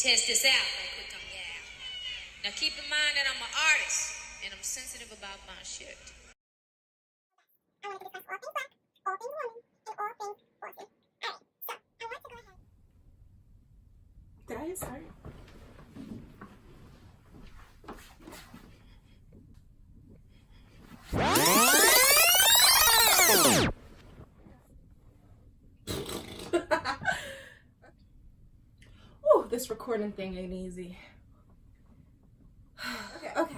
Test this out right quick on y'all. Now keep in mind that I'm an artist and I'm sensitive about my shit. I want to discuss all things black, all things women, and all things forces. Alright, so I want to go ahead. Did I hit start? Ooh, this recording thing ain't easy. Okay.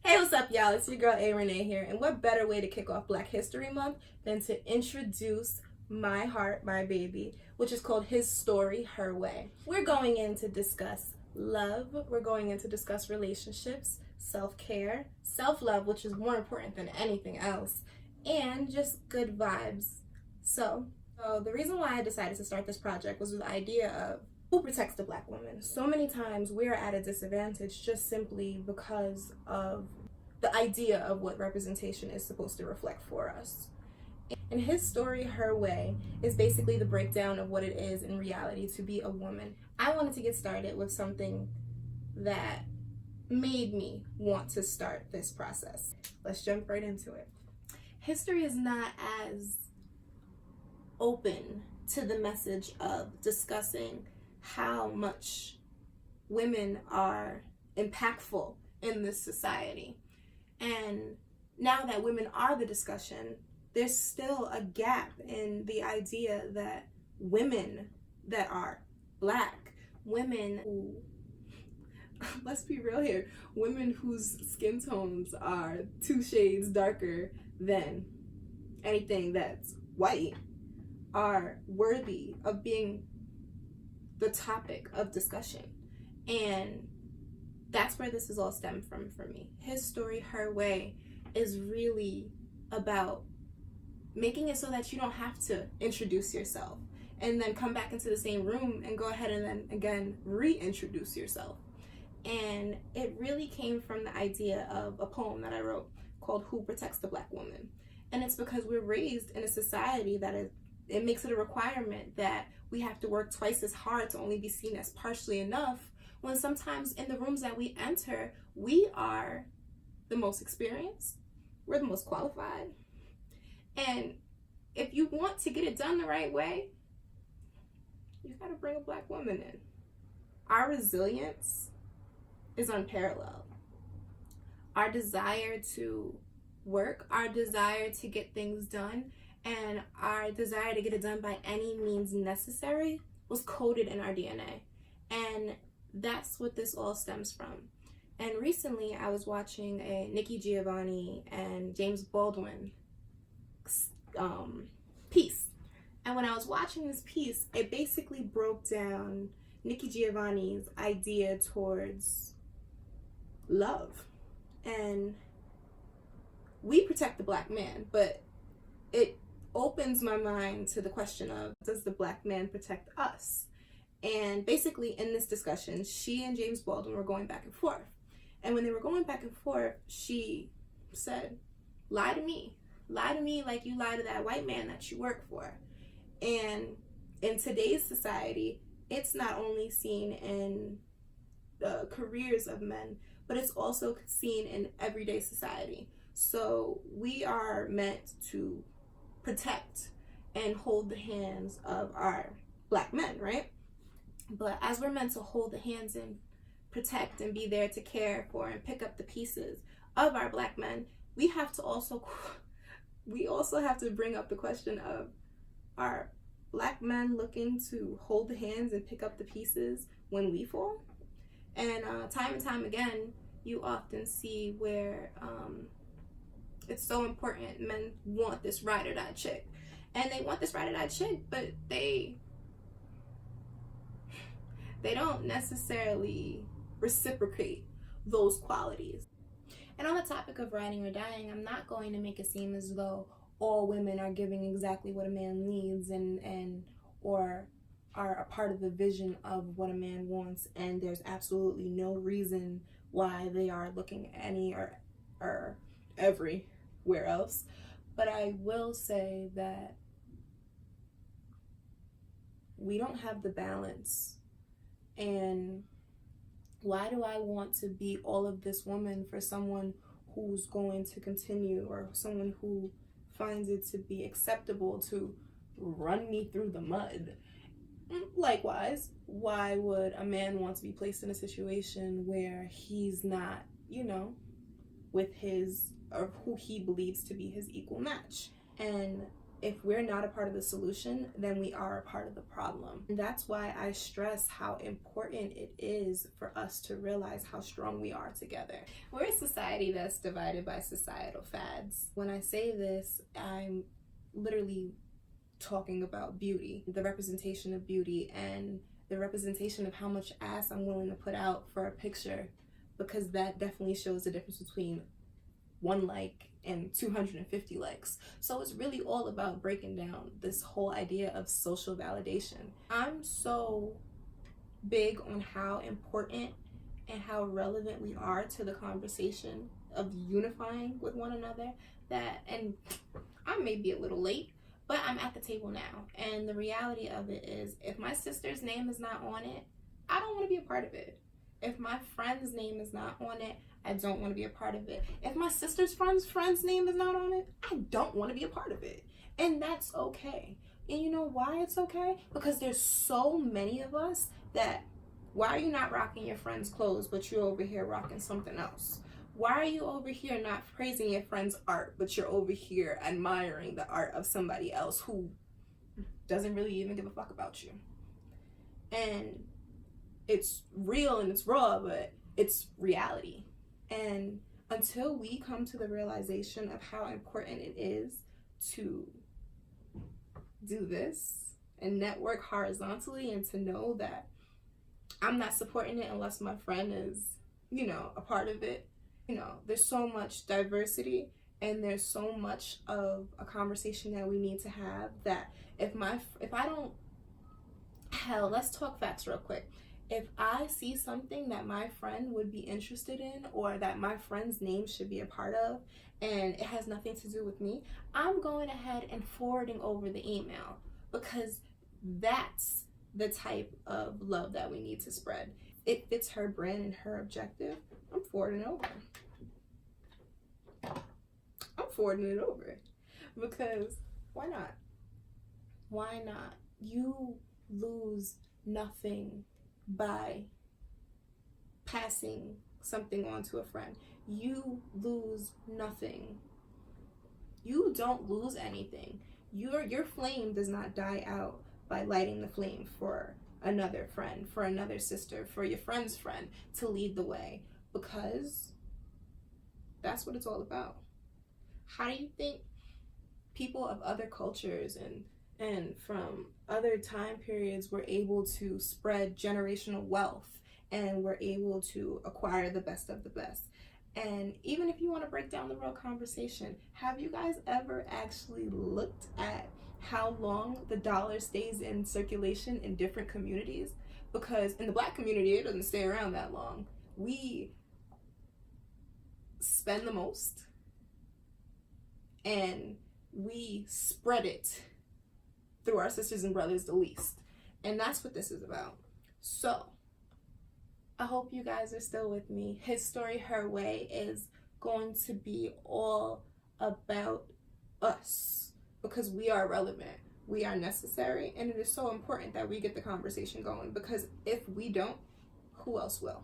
Hey, what's up, y'all? It's your girl A.Renee here, and what better way to kick off Black History Month than to introduce my heart, my baby, which is called His Story, Her Way. We're going in to discuss love. We're going in to discuss relationships, self-care, self-love, which is more important than anything else, and just good vibes. So the reason why I decided to start this project was the idea of who protects the Black woman. So many times we're at a disadvantage just simply because of the idea of what representation is supposed to reflect for us. And His Story, Her Way is basically the breakdown of what it is in reality to be a woman. I wanted to get started with something that made me want to start this process. Let's jump right into it. History is not as open to the message of discussing how much women are impactful in this society. And now that women are the discussion, there's still a gap in the idea that women that are Black, women who, let's be real here, women whose skin tones are 2 shades darker than anything that's white, are worthy of being the topic of discussion. And that's where this is all stemmed from for me. His Story, Her Way is really about making it so that you don't have to introduce yourself and then come back into the same room and go ahead and then again reintroduce yourself. And it really came from the idea of a poem that I wrote called Who Protects the Black Woman? And it's because we're raised in a society that it makes it a requirement that we have to work twice as hard to only be seen as partially enough, when sometimes in the rooms that we enter, we are the most experienced, we're the most qualified. And if you want to get it done the right way, you gotta bring a Black woman in. Our resilience is unparalleled. Our desire to work, our desire to get things done, and our desire to get it done by any means necessary was coded in our DNA. And that's what this all stems from. And recently I was watching a Nikki Giovanni and James Baldwin piece. And when I was watching this piece, it basically broke down Nikki Giovanni's idea towards love. And we protect the Black man, but it opens my mind to the question of, does the Black man protect us? And basically in this discussion, she and James Baldwin were going back and forth. And when they were going back and forth, she said, lie to me like you lie to that white man that you work for. And in today's society, it's not only seen in the careers of men, but it's also seen in everyday society. So we are meant to protect and hold the hands of our Black men, right? But as we're meant to hold the hands and protect and be there to care for and pick up the pieces of our Black men, we also have to bring up the question of, are Black men looking to hold the hands and pick up the pieces when we fall? And time and time again, you often see where it's so important. Men want this ride or die chick, and they want this ride or die chick, but they don't necessarily reciprocate those qualities. And on the topic of riding or dying, I'm not going to make it seem as though all women are giving exactly what a man needs or are a part of the vision of what a man wants, and there's absolutely no reason why they are looking any or everywhere else. But I will say that we don't have the balance And why do I want to be all of this woman for someone who's going to continue, or someone who finds it to be acceptable to run me through the mud? Likewise, why would a man want to be placed in a situation where he's not, with his, or who he believes to be his equal match? And if we're not a part of the solution, then we are a part of the problem. And that's why I stress how important it is for us to realize how strong we are together. We're a society that's divided by societal fads. When I say this, I'm literally talking about beauty, the representation of beauty, and the representation of how much ass I'm willing to put out for a picture, because that definitely shows the difference between 1 like and 250 likes. So it's really all about breaking down this whole idea of social validation. I'm so big on how important and how relevant we are to the conversation of unifying with one another, that, and I may be a little late, but I'm at the table now. And the reality of it is, if my sister's name is not on it, I don't want to be a part of it. If my friend's name is not on it, I don't want to be a part of it. If my sister's friend's name is not on it, I don't want to be a part of it. And that's okay. And you know why it's okay? Because there's so many of us that, why are you not rocking your friend's clothes, but you're over here rocking something else? Why are you over here not praising your friend's art, but you're over here admiring the art of somebody else who doesn't really even give a fuck about you? And it's real and it's raw, but it's reality. And until we come to the realization of how important it is to do this and network horizontally, and to know that I'm not supporting it unless my friend is, a part of it. There's so much diversity, and there's so much of a conversation that we need to have, that if I don't, hell, let's talk facts real quick. If I see something that my friend would be interested in, or that my friend's name should be a part of, and it has nothing to do with me, I'm going ahead and forwarding over the email, because that's the type of love that we need to spread. It fits her brand and her objective. I'm forwarding it over. Because why not? Why not? You lose nothing by passing something on to a friend. You lose nothing. You don't lose anything. Your flame does not die out by lighting the flame for another friend, for another sister, for your friend's friend to lead the way, because that's what it's all about. How do you think people of other cultures and from other time periods were able to spread generational wealth, and were able to acquire the best of the best? And even if you want to break down the real conversation, have you guys ever actually looked at how long the dollar stays in circulation in different communities? Because in the Black community, it doesn't stay around that long. We spend the most, and we spread it through our sisters and brothers the least. And that's what this is about. So I hope you guys are still with me. His Story, Her Way is going to be all about us, because we are relevant, we are necessary, and it is so important that we get the conversation going, because if we don't, who else will?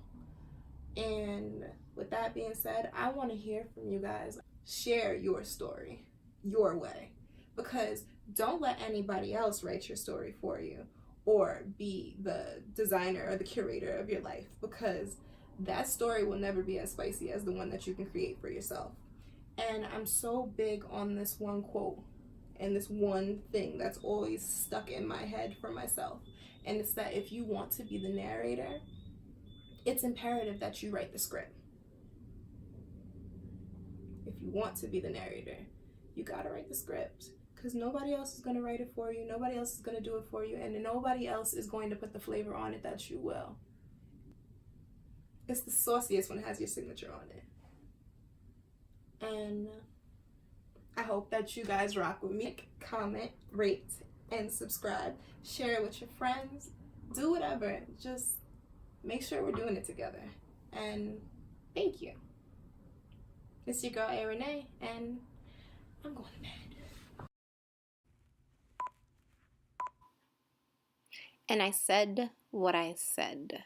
And with that being said, I want to hear from you guys. Share your story your way, because don't let anybody else write your story for you or be the designer or the curator of your life, because that story will never be as spicy as the one that you can create for yourself. And I'm so big on this one quote and this one thing that's always stuck in my head for myself, and it's that if you want to be the narrator, it's imperative that you write the script. If you want to be the narrator, you gotta write the script, because nobody else is gonna write it for you, nobody else is gonna do it for you, and nobody else is going to put the flavor on it that you will. It's the sauciest when it has your signature on it. And I hope that you guys rock with me. Comment, rate, and subscribe. Share it with your friends. Do whatever. Just make sure we're doing it together. And thank you. It's your girl A.Renee, and I'm going to bed. And I said what I said.